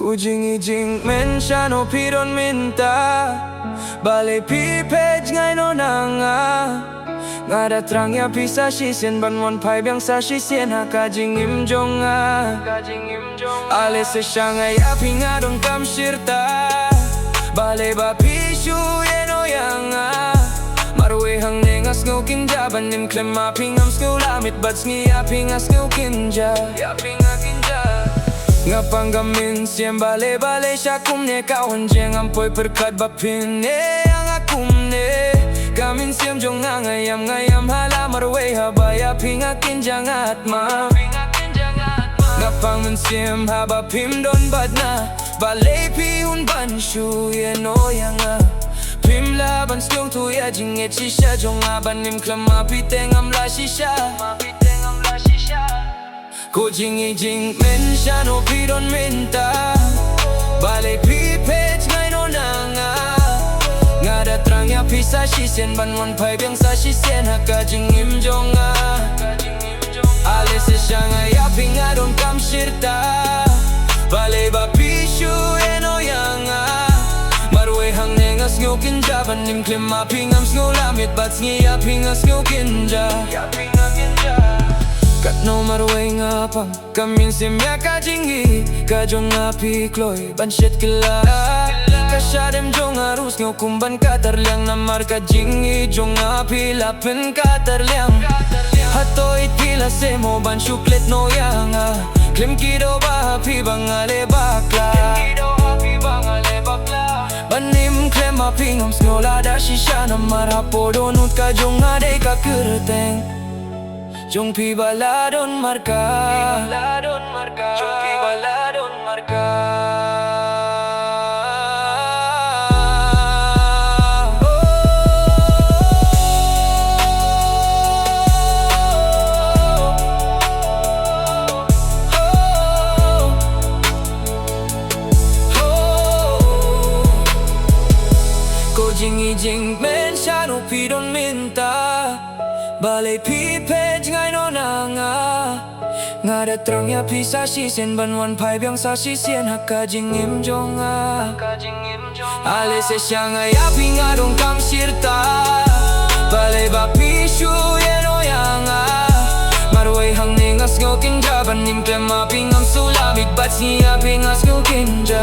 Kujing-ijing men siya no piron minta Bale pipej ngay no nanga Ngada trang ya pisa shisien ban wan pai biang sa shisien ha kajing im jonga Ale se siya ngay api nga dong kam shirta Bale ba pishu yeno yanga Marwe hang nengas ngau kinja banim klem api ngam skau lamit bats ngi api nga skau kinja Ngapanggamin siyem bale-bale siya kumne Kawan jeng ampoy perkat bapine ang akumne Kamin siyem jong ngayam hala marway habaya pinga kinjang atma Ngapangan siyem haba pim don badna Bale pihun banshu yeno yanga Pim laban skong tuya jing etchisha jong abanim klama piteng amla shisha Kujing-ijing men siya no piron minta Bale pipej ngay no nanga Ngada trang ya pisa shisien ban wan pai biang sa shisien ha kajing im jonga Ale se siya ngay api nga don kam shirta Bale ba pishu eno yanga Marwe hang nengas ngau kinja banim klem api ngam skau lamit bats ngi api nga skau kinja Kat no marway nga pang Kamin simya kajingi Kajong api kloy Banshit kila Kasyadem jong arus Ngaw kumban katarliang Namar kajingi Jong api lapen katarliang Hatoy tila semo Ban syuklet no yanga Klim kido ba api bangale bakla Banim klem api ngam Skola da shisha Namar hapo donut kajong ade kakerteng Jong pi baladon marka Jong pi baladon marka Kujing-ijing men siya no pidon minta Bale pipej ngay no nanga Ngada trang ya pisa shisien ban wan pai biang sa shisien ha kajing im jonga Ale se siya ngay api nga dong kam shirta Bale ba pishu yeno yanga Marway hang nengas ngau kinja banim klem api ngam sulamit bats ngi api nga skau kinja